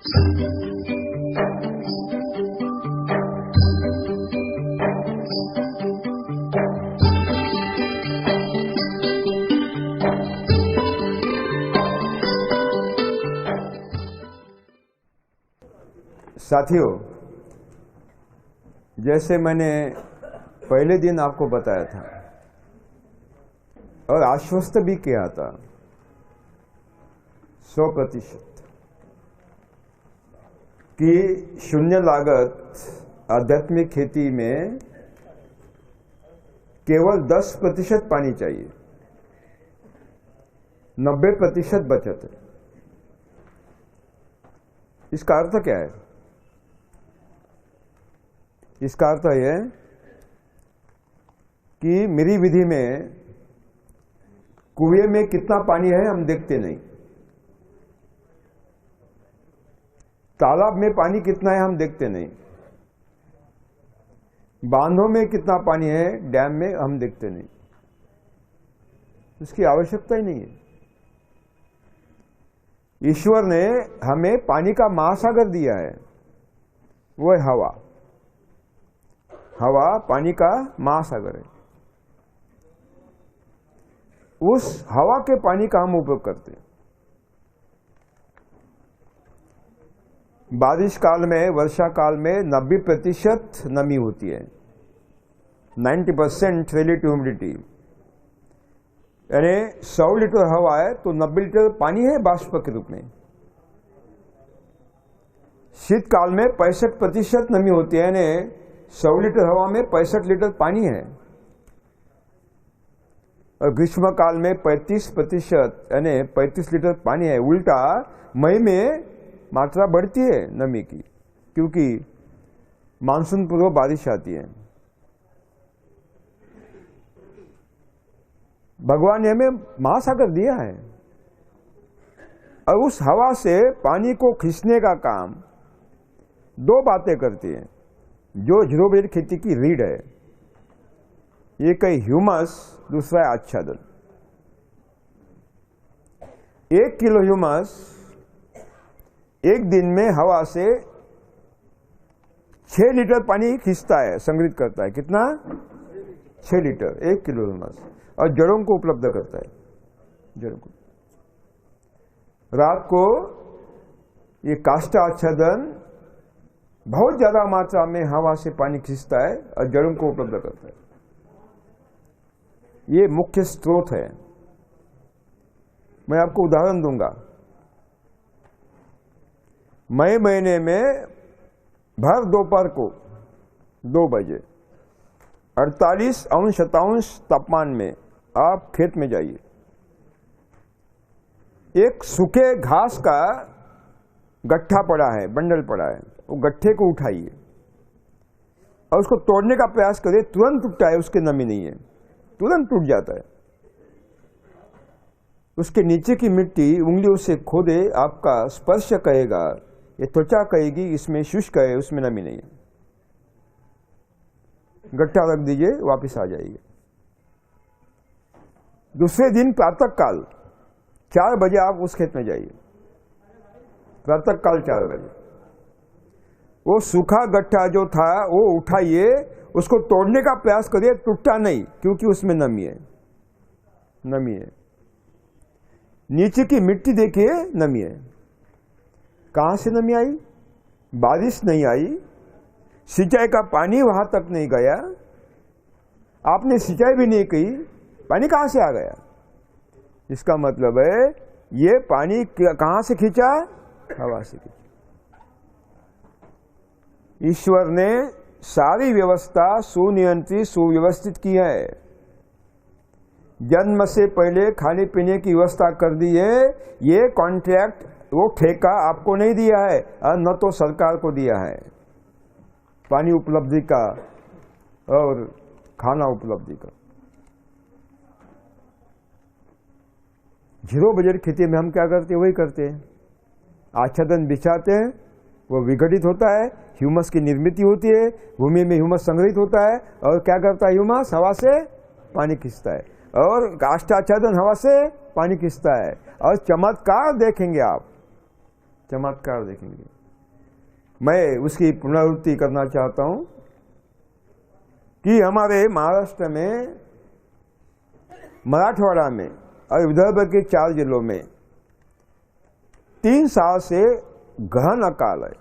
साथियों, जैसे मैंने पहले दिन आपको बताया था और आश्वस्त भी किया था 100% कि शून्य लागत आध्यात्मिक खेती में केवल 10% पानी चाहिए, 90% बचत है। इसका अर्थ क्या है? इसका अर्थ यह कि मेरी विधि में कुएं में कितना पानी है हम देखते नहीं, तालाब में पानी कितना है हम देखते नहीं, बांधों में कितना पानी है डैम में हम देखते नहीं। इसकी आवश्यकता ही नहीं है। ईश्वर ने हमें पानी का महासागर दिया है, वो है हवा। हवा पानी का महासागर है। उस हवा के पानी का हम उपयोग करते हैं। बारिश काल में, वर्षा काल में 90% नमी होती है, 90% रिलेटिव ह्यूमिडिटी। यानी 100 लीटर हवा है तो 90 लीटर पानी है बाष्प के रूप में। शीतकाल में 65% नमी होती है, यानी 100 लीटर हवा में 65 लीटर पानी है। और ग्रीष्म काल में 35% यानी 35 लीटर पानी है। उल्टा मई में मात्रा बढ़ती है नमी की, क्योंकि मानसून पूर्व बारिश आती है। भगवान ने हमें महासागर दिया है और उस हवा से पानी को खींचने का काम दो बातें करती है, जो जीरो बजट खेती की रीढ़ है। एक है ह्यूमस, दूसरा है आच्छादन। 1 किलो ह्यूमस एक दिन में हवा से 6 लीटर पानी खींचता है, संग्रहित करता है। कितना? 6 लीटर 1 किलो ह्यूमस। और जड़ों को उपलब्ध करता है, जड़ों को। रात को ये काष्ठ आच्छादन बहुत ज्यादा मात्रा में हवा से पानी खींचता है और जड़ों को उपलब्ध करता है। ये मुख्य स्रोत है। मैं आपको उदाहरण दूंगा। मई महीने में भर दोपहर को 2 बजे 48°-57° तापमान में आप खेत में जाइए। एक सूखे घास का गट्ठा पड़ा है, बंडल पड़ा है, वो गट्ठे को उठाइए और उसको तोड़ने का प्रयास करिए। तुरंत टूटता है, उसकी नमी नहीं है, तुरंत टूट जाता है। उसके नीचे की मिट्टी उंगलियों से खोदे, आपका स्पर्श कहेगा, ये त्वचा कहेगी इसमें शुष्क है, उसमें नमी नहीं है। गट्ठा रख दीजिए, वापस आ जाइए। दूसरे दिन प्रातः काल 4 बजे आप उस खेत में जाइए। प्रातः काल 4 बजे वो सूखा गट्ठा जो था वो उठाइए, उसको तोड़ने का प्रयास करिए। टूटता नहीं, क्योंकि उसमें नमी है, नमी है। नीचे की मिट्टी देखिए, नमी है। कहां से नमी आई? बारिश नहीं आई, सिंचाई का पानी वहां तक नहीं गया, आपने सिंचाई भी नहीं की, पानी कहां से आ गया? इसका मतलब है ये पानी कहां से खींचा? हवा से खींचा। ईश्वर ने सारी व्यवस्था सुनियंत्रित, सुव्यवस्थित की है। जन्म से पहले खाने पीने की व्यवस्था कर दी है। ये कॉन्ट्रैक्ट, वो ठेका आपको नहीं दिया है और न तो सरकार को दिया है, पानी उपलब्धि का और खाना उपलब्धि का। जीरो बजट खेती में हम क्या करते हैं? वही करते हैं। आच्छादन बिछाते हैं, वो विघटित होता है, ह्यूमस की निर्मित होती है, भूमि में ह्यूमस संग्रहित होता है। और क्या करता है ह्यूमस? हवा से पानी खींचता है। और काष्ठ आच्छादन हवा से पानी खींचता है। और चमत्कार देखेंगे आप, चमत्कार देखेंगे। मैं उसकी पुनरावृत्ति करना चाहता हूं कि हमारे महाराष्ट्र में, मराठवाड़ा में और विदर्भ के 4 जिलों में 3 साल से गहन अकाल है।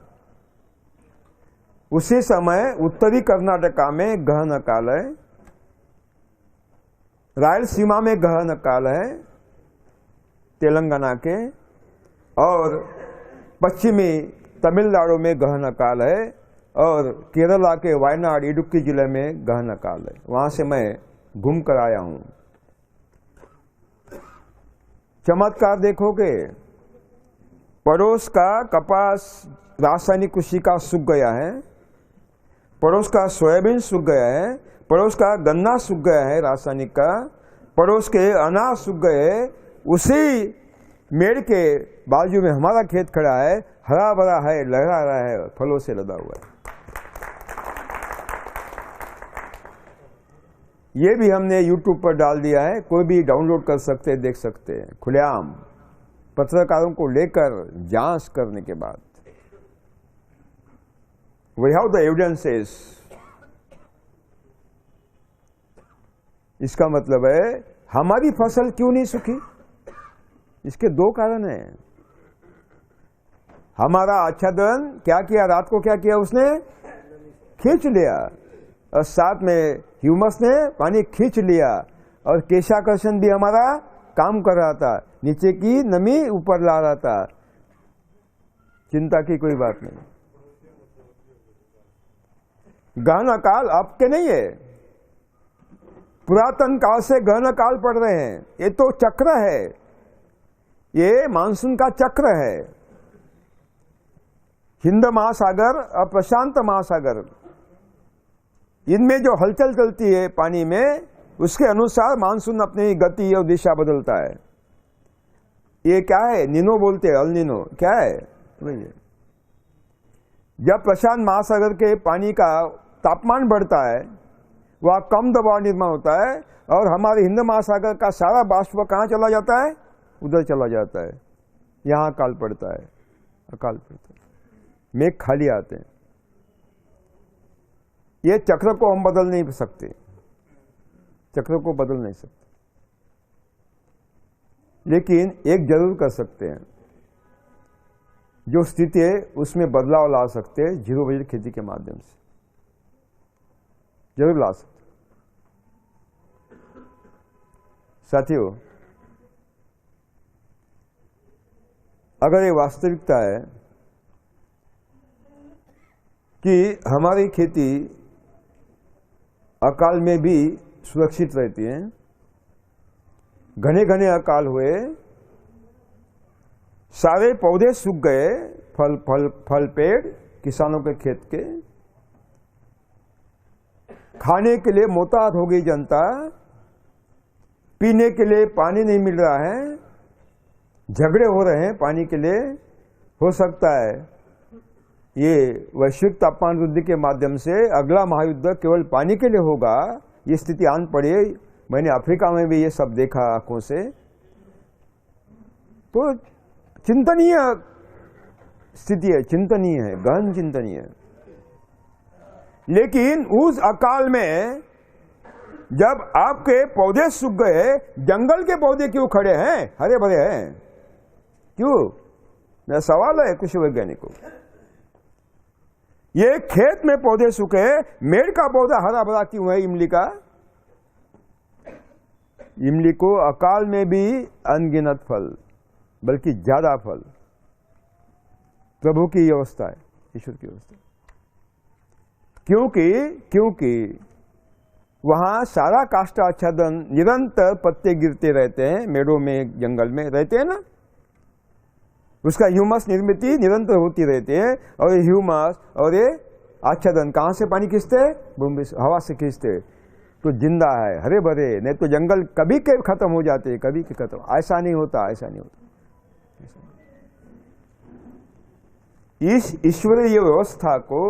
उसी समय उत्तरी कर्नाटका में गहन अकाल है, रायलसीमा में गहन अकाल है, तेलंगाना के, और पश्चिमी तमिलनाडु में गहन अकाल है, और केरला के वायनाड इडुक्की जिले में गहन अकाल है। वहां से मैं घूम कर आया हूं। चमत्कार देखोगे, पड़ोस का कपास रासायनिक कृषि का सूख गया है, पड़ोस का सोयाबीन सूख गया है, पड़ोस का गन्ना सूख गया है रासायनिक का, पड़ोस के अनाज सूख गए, उसी मेड़ के बाजू में हमारा खेत खड़ा है, हरा भरा है, लहरा रहा है, फलों से लदा हुआ है। ये भी हमने YouTube पर डाल दिया है, कोई भी डाउनलोड कर सकते हैं, देख सकते हैं, खुलेआम, पत्रकारों को लेकर जांच करने के बाद। We have the evidences। इसका मतलब है हमारी फसल क्यों नहीं सूखी? इसके 2 कारण हैं। हमारा आच्छादन क्या किया, रात को क्या किया, उसने खींच लिया, और साथ में ह्यूमस ने पानी खींच लिया, और केशाकर्षण भी हमारा काम कर रहा था, नीचे की नमी ऊपर ला रहा था। चिंता की कोई बात नहीं। गहन अकाल अब के नहीं है, पुरातन काल से गहन अकाल पड़ रहे हैं। ये तो चक्र है, ये मानसून का चक्र है। हिंद महासागर और प्रशांत महासागर, इनमें जो हलचल चलती है पानी में, उसके अनुसार मानसून अपनी गति और दिशा बदलता है। ये क्या है, निनो बोलते हैं, अल निनो क्या है? जब प्रशांत महासागर के पानी का तापमान बढ़ता है, वहाँ कम दबाव निर्माण होता है, और हमारे हिंद महासागर का सारा बाष्प कहाँ चला जाता है? उधर चला जाता है। यहाँ अकाल पड़ता है, अकाल पड़ता है, मेघ खाली आते हैं। ये चक्र को हम बदल नहीं सकते, चक्र को बदल नहीं सकते, लेकिन एक जरूर कर सकते हैं, जो स्थिति है उसमें बदलाव ला सकते हैं, 0 बजट खेती के माध्यम से जरूर ला सकते। साथियों, अगर ये वास्तविकता है कि हमारी खेती अकाल में भी सुरक्षित रहती है, घने घने अकाल हुए, सारे पौधे सूख गए, फल पेड़ किसानों के खेत के, खाने के लिए मोहताज हो गई जनता, पीने के लिए पानी नहीं मिल रहा है, झगड़े हो रहे हैं पानी के लिए। हो सकता है ये वैश्विक तापमान वृद्धि के माध्यम से अगला महायुद्ध केवल पानी के लिए होगा, ये स्थिति आन पड़ी। मैंने अफ्रीका में भी ये सब देखा आंखों से। तो चिंतनीय स्थिति है, चिंतनीय है, गहन चिंतनीय है। लेकिन उस अकाल में जब आपके पौधे सूख गए, जंगल के पौधे क्यों खड़े हैं, हरे भरे हैं, क्यों? मेरा सवाल है कुछ वैज्ञानिकों को। ये खेत में पौधे सूखे, मेड़ का पौधा हरा भरा क्यों है? इमली का, इमली को अकाल में भी अनगिनत फल, बल्कि ज्यादा फल। प्रभु की व्यवस्था है, ईश्वर की व्यवस्था। क्योंकि वहां सारा काष्ठाच्छादन, निरंतर पत्ते गिरते रहते हैं, मेड़ों में जंगल में रहते हैं ना, उसका ह्यूमस निर्मित निरंतर होती रहती है। और ये ह्यूमस और ये आच्छादन कहां से पानी खींचते हैं? भूमि से, हवा से खींचते। तो जिंदा है, हरे भरे। नहीं तो जंगल कभी के खत्म हो जाते, कभी के खत्म। ऐसा नहीं होता, ऐसा नहीं होता। इस ईश्वरीय व्यवस्था को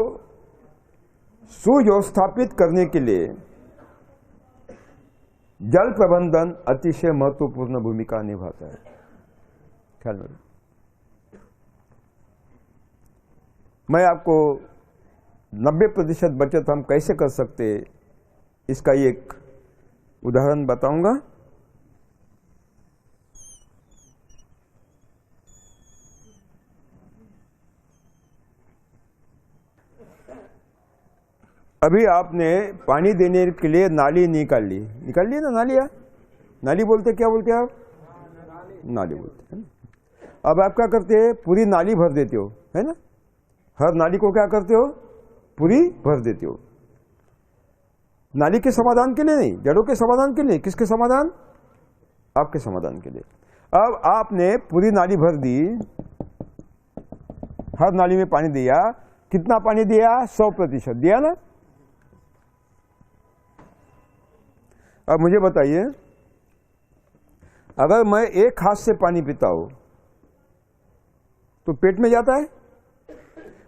सुव्यवस्थापित करने के लिए जल प्रबंधन अतिशय महत्वपूर्ण भूमिका निभाता है। ख्याल में मैं आपको 90% बचत हम कैसे कर सकते इसका एक उदाहरण बताऊंगा। अभी आपने पानी देने के लिए नाली निकाल ली ना, नाली बोलते, क्या बोलते आप? नाली बोलते हैं। अब आप क्या करते हैं? पूरी नाली भर देते हो, है ना? हर नाली को क्या करते हो? पूरी भर देते हो। नाली के समाधान के लिए नहीं, जड़ों के समाधान के लिए। किसके समाधान? आपके समाधान के लिए। अब आपने पूरी नाली भर दी, हर नाली में पानी दिया। कितना पानी दिया? 100% दिया ना। अब मुझे बताइए, अगर मैं एक हाथ से पानी पीता हूं तो पेट में जाता है,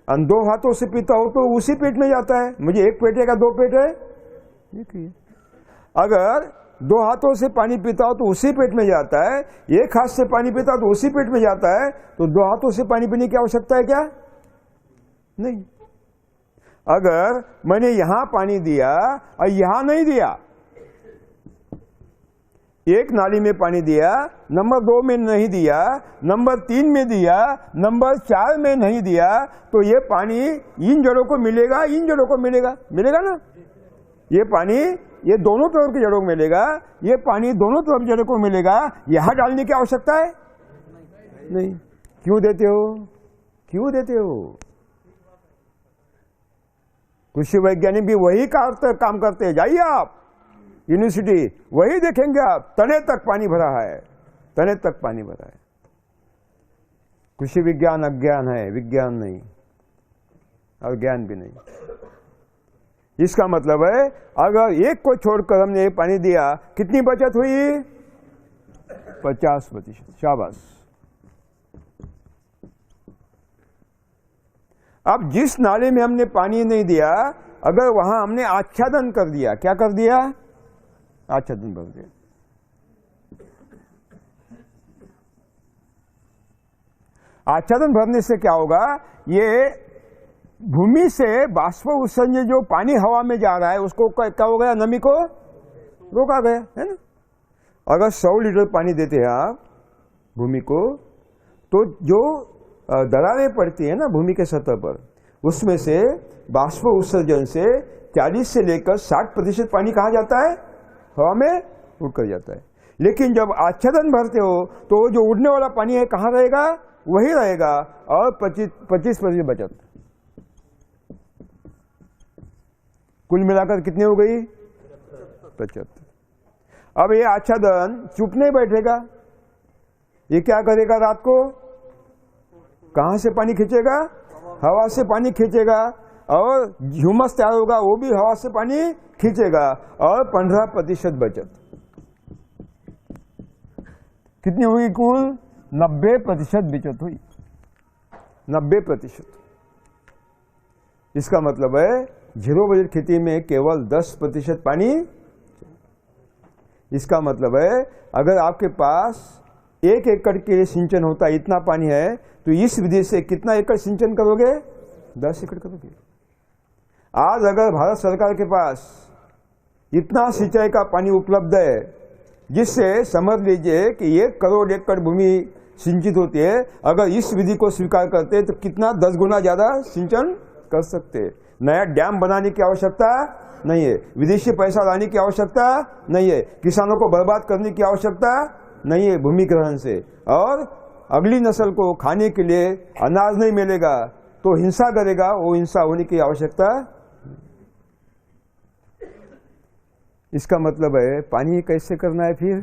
और 2 हाथों से पीता हूं तो उसी पेट में जाता है। मुझे एक पेट है क्या 2 पेट है? देखिए, अगर 2 हाथों से पानी पीता हूं तो उसी पेट में जाता है, एक हाथ से पानी पीता हूं तो उसी पेट में जाता है। तो 2 हाथों से पानी पीने की आवश्यकता है क्या? नहीं। अगर मैंने यहां पानी दिया और यहां नहीं दिया, एक नाली में पानी दिया, नंबर 2 में नहीं दिया, नंबर 3 में दिया, नंबर 4 में नहीं दिया, तो ये पानी इन जड़ों को मिलेगा, इन जड़ों को मिलेगा ना। ये पानी ये दोनों तरफ की जड़ों को मिलेगा, ये पानी दोनों तरफ जड़ों को मिलेगा। यहां डालने की आवश्यकता है नहीं। क्यों देते हो? कृषि वैज्ञानिक भी वही काम करते हैं। जाइए आप यूनिवर्सिटी, वही देखेंगे आप, तने तक पानी भरा है। कृषि विज्ञान अज्ञान है, विज्ञान नहीं, और ज्ञान भी नहीं। इसका मतलब है अगर एक को छोड़कर हमने पानी दिया, कितनी बचत हुई? 50%। शाबाश। अब जिस नाले में हमने पानी नहीं दिया, अगर वहां हमने आच्छादन कर दिया, क्या कर दिया? आच्छादन भर दिया। आच्छादन भरने से क्या होगा? ये भूमि से बाष्प उत्सर्जन जो पानी हवा में जा रहा है उसको क्या हो गया? नमी को रोका गया, है ना। अगर 100 लीटर पानी देते हैं आप भूमि को, तो जो दरारें पड़ती है ना भूमि के सतह पर, उसमें से बाष्प उत्सर्जन से 40 से लेकर 60% पानी कहाँ जाता है? हवा में उड़कर जाता है। लेकिन जब आच्छादन भरते हो तो जो उड़ने वाला पानी है कहाँ रहेगा? वही रहेगा, और 25% बचत। कुल मिलाकर कितनी हो गई? 75। अब ये आच्छादन चुप नहीं बैठेगा, ये क्या करेगा? रात को कहां से पानी खींचेगा? हवा से पानी खींचेगा, और ह्यूमस तैयार होगा, वो भी हवा से पानी खींचेगा, और 15% बचत। कितनी हुई? कुल 90% बचत हुई। 90%। इसका मतलब है 0 बजट खेती में केवल 10% पानी। इसका मतलब है अगर आपके पास 1 एकड़ के लिए सिंचन होता है, इतना पानी है, तो इस विधि से कितना एकड़ सिंचन करोगे? 10 एकड़ करोगे। आज अगर भारत सरकार के पास इतना सिंचाई का पानी उपलब्ध है, जिससे समझ लीजिए कि 1 करोड़ एकड़ भूमि सिंचित होती है, अगर इस विधि को स्वीकार करते हैं तो कितना 10 गुना ज्यादा सिंचन कर सकते हैं। नया डैम बनाने की आवश्यकता नहीं है, विदेशी पैसा लाने की आवश्यकता नहीं है, किसानों को बर्बाद करने की आवश्यकता नहीं है भूमि ग्रहण से। और अगली नस्ल को खाने के लिए अनाज नहीं मिलेगा तो हिंसा करेगा, वो हिंसा होने की आवश्यकता। इसका मतलब है पानी कैसे करना है? फिर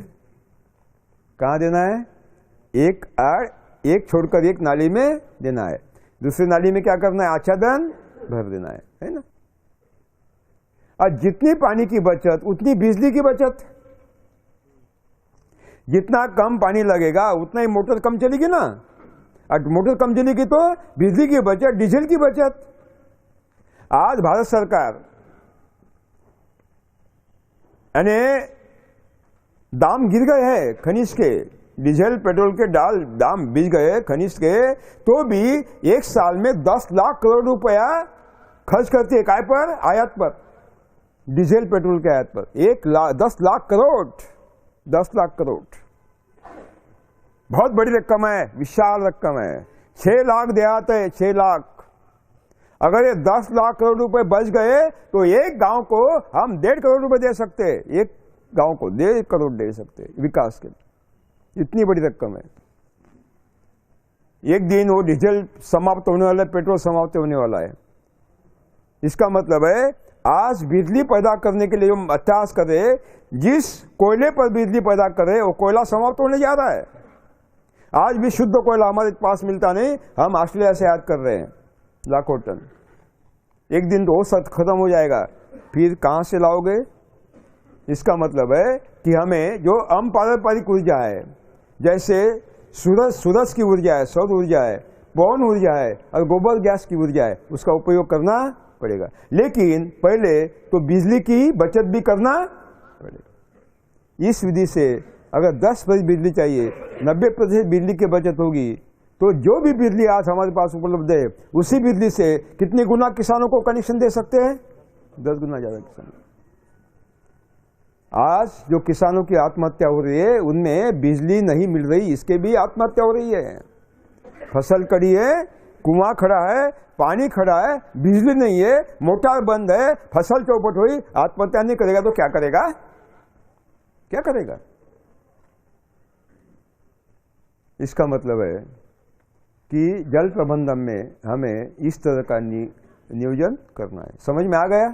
कहाँ देना है? एक छोड़कर एक नाली में देना है, दूसरी नाली में क्या करना है? आच्छादन भर देना है ना। और जितनी पानी की बचत उतनी बिजली की बचत। जितना कम पानी लगेगा उतना ही मोटर कम चलेगी ना, और मोटर कम चलेगी तो बिजली की बचत, डीजल की बचत। आज भारत सरकार यानी दाम गिर गए हैं खनिज के, डीजल पेट्रोल के दाम बिक गए, खनिज के, तो भी एक साल में 10 लाख करोड़ रुपया खर्च करती है काय पर? आयात पर, डीजल पेट्रोल के आयात पर 10 लाख करोड़, 10 लाख करोड़ बहुत बड़ी रकम है, विशाल रकम है। 6 लाख देहात है, 6 लाख। अगर ये 10 लाख करोड़ रुपए बच गए तो एक गांव को हम 1.5 करोड़ रुपए दे सकते हैं, एक गांव को 1.5 करोड़ दे सकते हैं विकास के लिए, इतनी बड़ी रकम है। एक दिन वो डीजल समाप्त होने वाला है, पेट्रोल समाप्त होने वाला है। इसका मतलब है आज बिजली पैदा करने के लिए जो अभ्यास करे, जिस कोयले पर बिजली पैदा करे वो कोयला समाप्त होने जा रहा है। आज भी शुद्ध कोयला हमारे पास मिलता नहीं, हम ऑस्ट्रेलिया से आयात कर रहे हैं लाखों टन। एक दिन तो वो सब खत्म हो जाएगा, फिर कहां से लाओगे? इसका मतलब है कि हमें जो अपारंपरिक ऊर्जा है, जैसे सूरज की ऊर्जा है, सौर ऊर्जा है, पवन ऊर्जा है और गोबर गैस की ऊर्जा है, उसका उपयोग करना पड़ेगा। लेकिन पहले तो बिजली की बचत भी करना पड़ेगा। इस विधि से अगर 10% बिजली चाहिए, 90% बिजली की बचत होगी, तो जो भी बिजली आज हमारे पास उपलब्ध है उसी बिजली से कितने गुना किसानों को कनेक्शन दे सकते हैं? 10 गुना ज्यादा किसान। आज जो किसानों की आत्महत्या हो रही है उनमें बिजली नहीं मिल रही, इसके भी आत्महत्या हो रही है। फसल कड़ी है, कुआं खड़ा है, पानी खड़ा है, बिजली नहीं है, मोटर बंद है, फसल चौपट हुई, आत्महत्या नहीं करेगा तो क्या करेगा? क्या करेगा? इसका मतलब है कि जल प्रबंधन में हमें इस तरह का नियोजन करना है। समझ में आ गया?